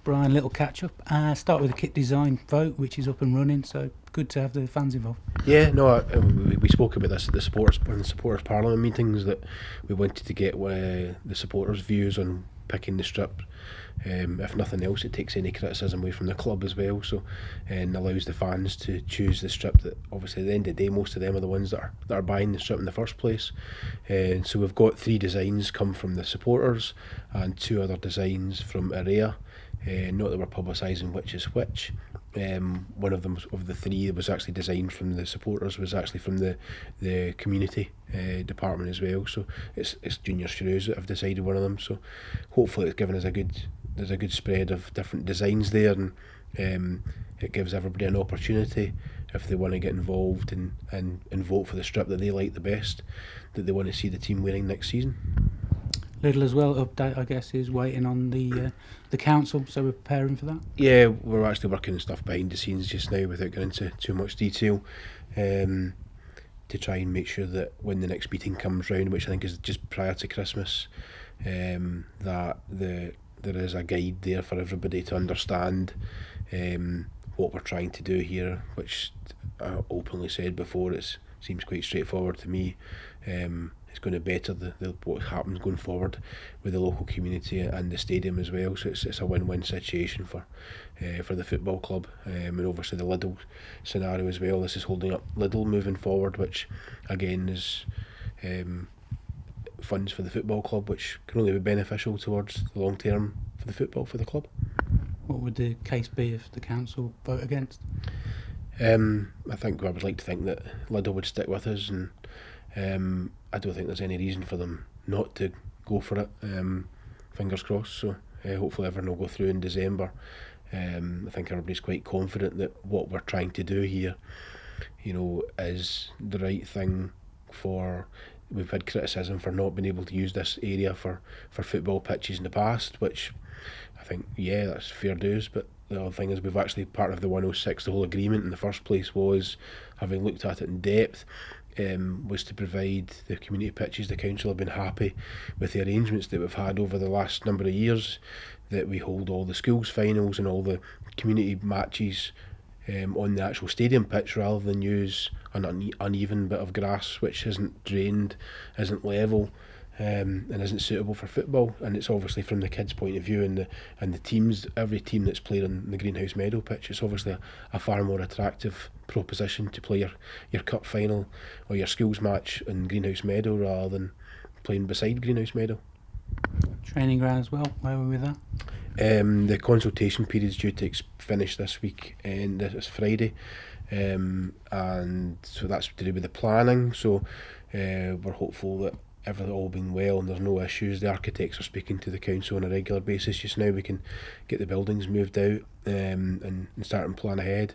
Brian, little catch up. Start with the kit design vote, which is up and running, so good to have the fans involved. Yeah, no, we spoke about this at the supporters parliament meetings, that we wanted to get the supporters' views on picking the strip. If nothing else, it takes any criticism away from the club as well, so and allows the fans to choose the strip that, obviously, at the end of the day, most of them are the ones that are buying the strip in the first place. And so we've got 3 designs come from the supporters and 2 other designs from Area. Not that we're publicising which is which. One of them, of the 3 that was actually designed from the supporters, was actually from the community department as well. So it's Junior Shrews that have decided one of them. So hopefully it's given us there's a good spread of different designs there, and it gives everybody an opportunity, if they want to get involved and vote for the strip that they like the best, that they want to see the team winning next season. Little as well, update I guess is waiting on the council, so we're preparing for that. Yeah, we're actually working on stuff behind the scenes just now without going into too much detail, to try and make sure that when the next meeting comes round, which I think is just prior to Christmas, that there is a guide there for everybody to understand what we're trying to do here, which I openly said before, it seems quite straightforward to me. It's going to better what happens going forward with the local community and the stadium as well. So it's a win-win situation for the football club, and obviously the Lidl scenario as well. This is holding up Lidl moving forward, which again is funds for the football club, which can only be beneficial towards the long term for the club. What would the case be if the council vote against? I think I would like to think that Lidl would stick with us, and I don't think there's any reason for them not to go for it. Fingers crossed. So hopefully everyone will go through in December. I think everybody's quite confident that what we're trying to do here, is the right thing. We've had criticism for not being able to use this area for football pitches in the past, which I think, yeah, that's fair dues, but the other thing is we've actually, part of the 106, the whole agreement in the first place was, having looked at it in depth, was to provide the community pitches. The council have been happy with the arrangements that we've had over the last number of years, that we hold all the schools finals and all the community matches on the actual stadium pitch, rather than use an uneven bit of grass which isn't drained, isn't level, and isn't suitable for football. And it's obviously, from the kids' point of view, and the teams, every team that's played on the Greenhouse Meadow pitch, it's obviously a far more attractive proposition to play your cup final or your schools match in Greenhouse Meadow rather than playing beside Greenhouse Meadow. Training ground as well, where were we with that? The consultation period is due to finish this week, and this Friday, and so that's to do with the planning. So we're hopeful that everything all being well and there's no issues. The architects are speaking to the council on a regular basis just now. We can get the buildings moved out, and start and plan ahead.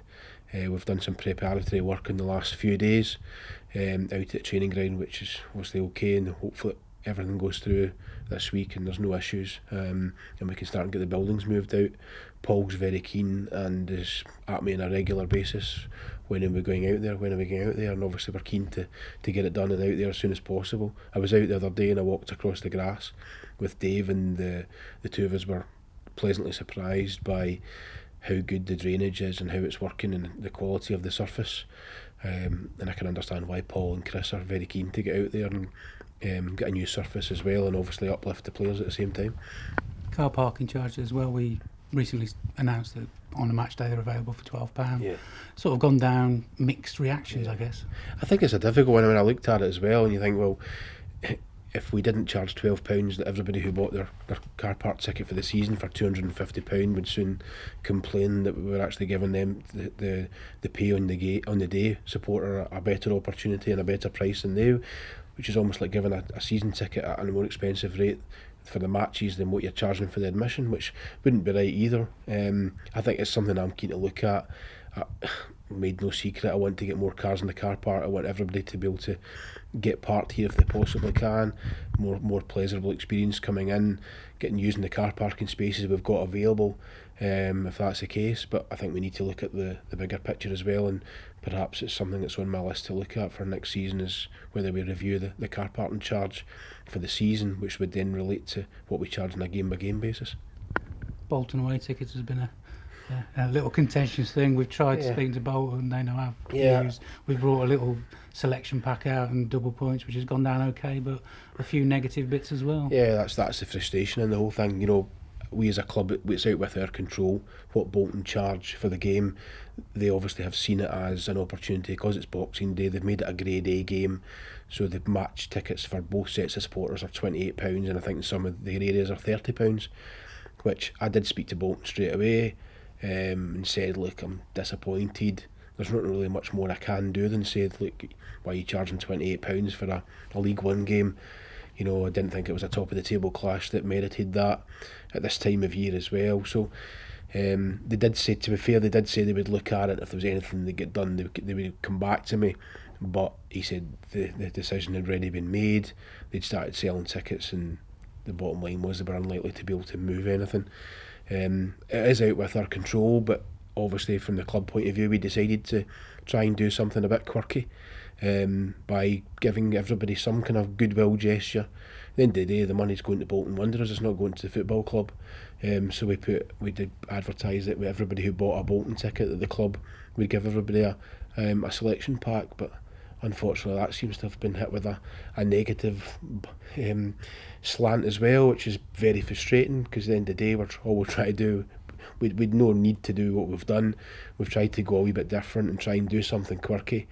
We've done some preparatory work in the last few days out at the training ground, which is obviously okay, and hopefully everything goes through this week and there's no issues, and we can start and get the buildings moved out. Paul's very keen and is at me on a regular basis, when are we going out there, and obviously we're keen to get it done and out there as soon as possible. I was out the other day and I walked across the grass with Dave, and the 2 of us were pleasantly surprised by how good the drainage is and how it's working and the quality of the surface, and I can understand why Paul and Chris are very keen to get out there and get a new surface as well, and obviously uplift the players at the same time. Car parking charges as well, we recently announced that on a match day they're available for £12. Yeah. Sort of gone down, mixed reactions, Yeah. I guess. I think it's a difficult one. I mean, I looked at it as well, and you think, well, if we didn't charge £12, that everybody who bought their car park ticket for the season for £250 would soon complain that we were actually giving them the pay on the day supporter a better opportunity and a better price than they, which is almost like giving a season ticket at a more expensive rate for the matches than what you're charging for the admission, which wouldn't be right either. I think it's something I'm keen to look at. I made no secret, I want to get more cars in the car park. I want everybody to be able to get parked here if they possibly can. More pleasurable experience coming in, using the car parking spaces we've got available, if that's the case. But I think we need to look at the bigger picture as well, and perhaps it's something that's on my list to look at for next season, is whether we review the car parking charge for the season, which would then relate to what we charge on a game by game basis. Bolton away tickets has been a little contentious thing. We've tried Yeah. speaking to Bolton, they know our Yeah. views. We've brought a little selection pack out and double points, which has gone down okay, but a few negative bits as well. Yeah, that's the frustration in the whole thing. You know, we as a club, it's out with our control what Bolton charge for the game. They obviously have seen it as an opportunity because it's Boxing Day. They've made it a grade A game, so the match tickets for both sets of supporters are £28, and I think some of their areas are £30. Which I did speak to Bolton straight away, and said, look, I'm disappointed. There's not really much more I can do than say, look, why are you charging £28 for a League One game? You know, I didn't think it was a top of the table clash that merited that at this time of year as well. So they did say, to be fair, they did say they would look at it. If there was anything that get done, they would come back to me. But he said the decision had already been made. They'd started selling tickets, and the bottom line was they were unlikely to be able to move anything. It is out with our control, but obviously from the club point of view, we decided to try and do something a bit quirky by giving everybody some kind of goodwill gesture. At the end of the day, the money's going to Bolton Wanderers, it's not going to the football club. So we did advertise it with everybody who bought a Bolton ticket at the club. We'd give everybody a selection pack, but unfortunately that seems to have been hit with a negative slant as well, which is very frustrating, because at the end of the day all we're trying to do, we'd no need to do what we've done. We've tried to go a wee bit different and try and do something quirky,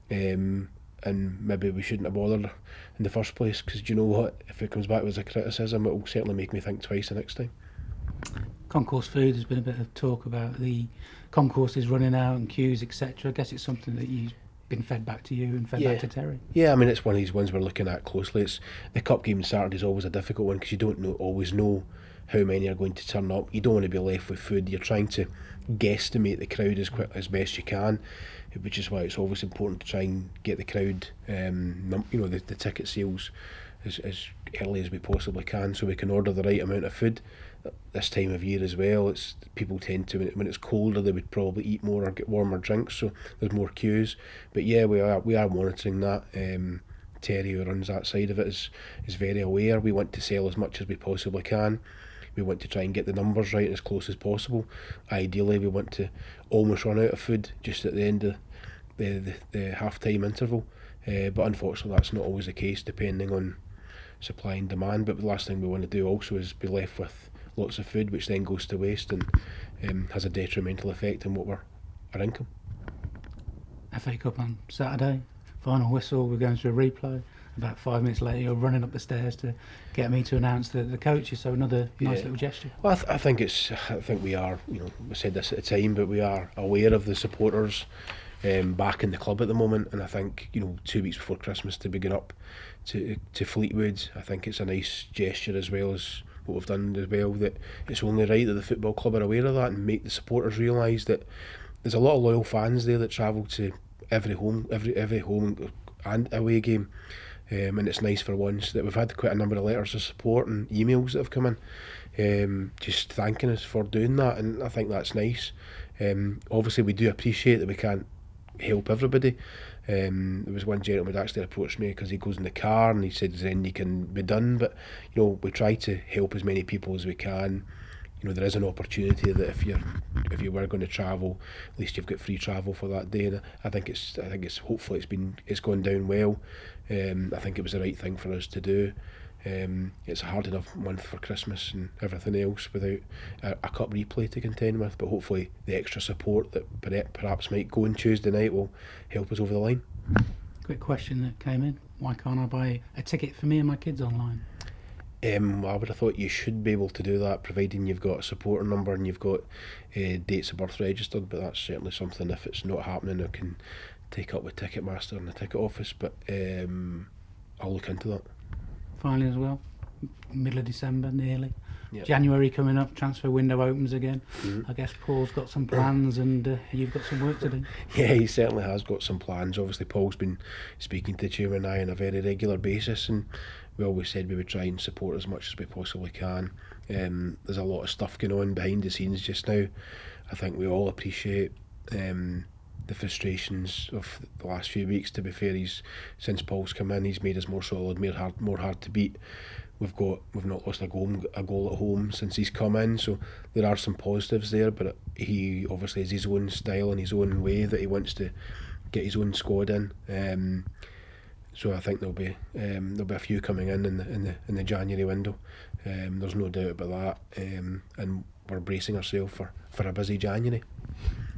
and maybe we shouldn't have bothered in the first place, because you know what, if it comes back as a criticism, it will certainly make me think twice the next time. Concourse food, there's been a bit of talk about the concourses running out and queues, etc. I guess it's something that you've been fed back to you and fed back to Terry. Yeah, I mean, it's one of these ones we're looking at closely. It's the cup game on Saturday is always a difficult one, because you don't always know how many are going to turn up. You don't want to be left with food. You're trying to guesstimate the crowd as best you can, which is why it's always important to try and get the crowd, the ticket sales as early as we possibly can, so we can order the right amount of food. This time of year as well, it's people tend to, when it's colder, they would probably eat more or get warmer drinks, so there's more queues. But yeah, we are monitoring that. Terry, who runs that side of it, is very aware. We want to sell as much as we possibly can. We want to try and get the numbers right as close as possible. Ideally, we want to almost run out of food just at the end of the half-time interval. But unfortunately, that's not always the case, depending on supply and demand. But the last thing we want to do also is be left with lots of food, which then goes to waste and has a detrimental effect on our income. FA Cup on Saturday, final whistle, we're going through a replay. About 5 minutes later, you're running up the stairs to get me to announce the coaches. So another nice little gesture. Well, I think we are. We said this at the time, but we are aware of the supporters back in the club at the moment, and I think 2 weeks before Christmas to be going up to Fleetwood, I think it's a nice gesture, as well as what we've done as well, that it's only right that the football club are aware of that and make the supporters realise that there's a lot of loyal fans there that travel to every home and away game. And it's nice for once that we've had quite a number of letters of support and emails that have come in, just thanking us for doing that, and I think that's nice. Obviously we do appreciate that we can't help everybody. There was one gentleman who actually approached me because he goes in the car and he said, is there anything can be done? But we try to help as many people as we can. There is an opportunity that if you were going to travel, at least you've got free travel for that day. And I think it's hopefully it's gone down well. I think it was the right thing for us to do. It's a hard enough month for Christmas and everything else without a cup replay to contend with, but hopefully the extra support that perhaps might go on Tuesday night will help us over the line. Quick question that came in: why can't I buy a ticket for me and my kids online? I would have thought you should be able to do that, providing you've got a supporter number and you've got dates of birth registered, but that's certainly something, if it's not happening, I can take up with Ticketmaster and the ticket office, but I'll look into that. Finally as well, middle of December nearly. Yep. January coming up, transfer window opens again. Mm-hmm. I guess Paul's got some plans and you've got some work to do. Yeah, he certainly has got some plans. Obviously Paul's been speaking to Chairman and I on a very regular basis, and we always said we would try and support as much as we possibly can. There's a lot of stuff going on behind the scenes just now. I think we all appreciate the the frustrations of the last few weeks. To be fair, since Paul's come in, he's made us more solid, more hard to beat. We've not lost a goal at home since he's come in, so there are some positives there. But he obviously has his own style and his own way that he wants to get his own squad in. So I think there'll be a few coming in the January window. There's no doubt about that, and we're bracing ourselves for a busy January.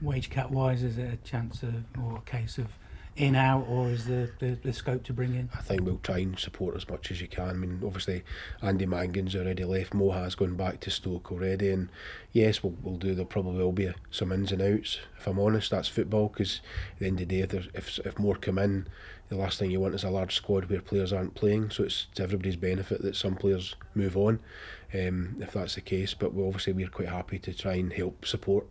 Wage cap wise, is it a chance of, or a case of in out, or is the scope to bring in? I think we'll try and support as much as you can. I mean, obviously Andy Mangan's already left, Mo has gone back to Stoke already, and yes, there probably will be some ins and outs. If I'm honest, that's football, because at the end of the day, if more come in, the last thing you want is a large squad where players aren't playing, so it's to everybody's benefit that some players move on, if that's the case. But we're quite happy to try and help support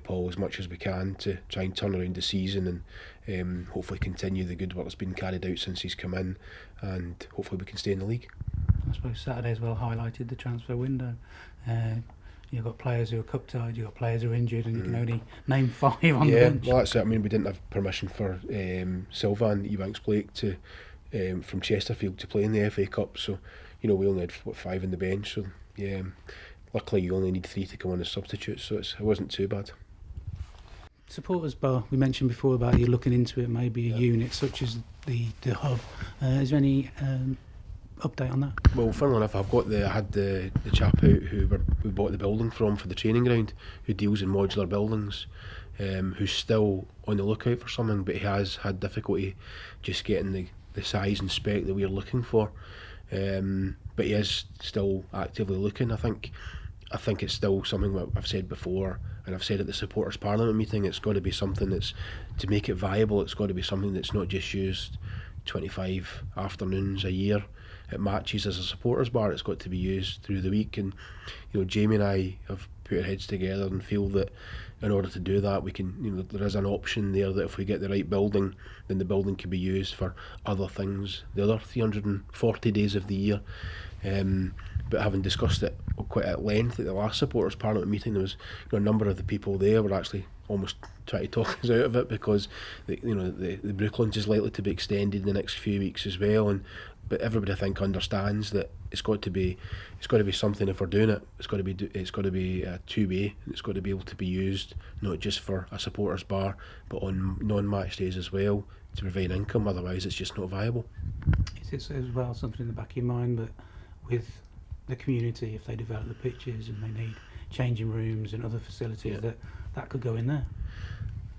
Paul as much as we can to try and turn around the season and hopefully continue the good work that's been carried out since he's come in, and hopefully we can stay in the league. I suppose Saturday as well highlighted the transfer window. You've got players who are cup tied, you've got players who are injured, and you can only name 5 on the bench. Well, that's it. I mean, we didn't have permission for Sylvan Ebanks-Blake from Chesterfield to play in the FA Cup, so we only had 5 on the bench. So luckily you only need 3 to come on as substitutes, so it wasn't too bad. Supporters bar, we mentioned before about you looking into it, maybe a unit such as the hub. Is there any update on that? Well, funnily enough, I had the chap out who we bought the building from for the training ground, who deals in modular buildings, who's still on the lookout for something, but he has had difficulty just getting the size and spec that we're looking for. But he is still actively looking. I think it's still something that I've said before, and I've said at the supporters parliament meeting, it's got to be something that's, to make it viable, it's got to be something that's not just used 25 afternoons a year at matches as a supporters bar. It's got to be used through the week, and Jamie and I have put our heads together and feel that in order to do that, we can, there is an option there that if we get the right building, then the building can be used for other things the other 340 days of the year. But having discussed it quite at length at the last supporters parliament meeting, there was a number of the people there were actually almost trying to talk us out of it, because the Brooklands is likely to be extended in the next few weeks as well, but everybody I think understands that it's got to be something. If we're doing it, it's got to be two-way, and it's got to be able to be used not just for a supporters bar but on non-match days as well, to provide income. Otherwise it's just not viable. Is it as well something in the back of your mind that with the community, if they develop the pitches and they need changing rooms and other facilities, that could go in there?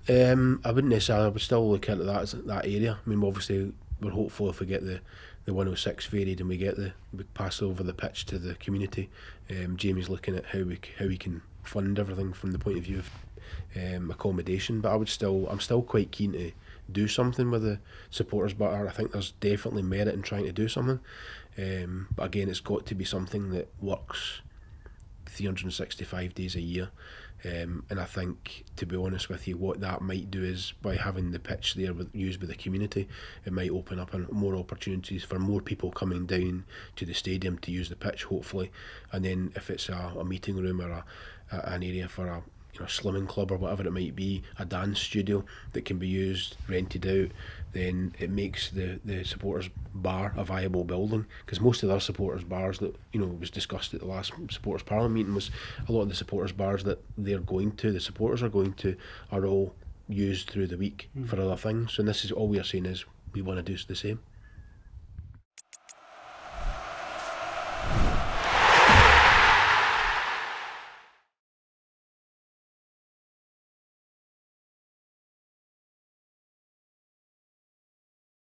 I wouldn't necessarily. I would still look into that area. I mean, obviously we're hopeful if we get the 106 varied and we pass over the pitch to the community. Jamie's looking at how we can fund everything from the point of view of accommodation. But I'm still quite keen to do something with the supporters bar. I think there's definitely merit in trying to do something. But again, it's got to be something that works 365 days a year. And I think, to be honest with you, what that might do is, by having the pitch there used by the community, it might open up more opportunities for more people coming down to the stadium to use the pitch, hopefully. And then if it's a meeting room or an area for a slimming club or whatever it might be, a dance studio that can be used, rented out, then it makes the supporters bar a viable building. Because most of the other supporters bars that was discussed at the last supporters parliament meeting, was a lot of the supporters bars that the supporters are going to are all used through the week for other things. And this is all we are saying is we want to do the same.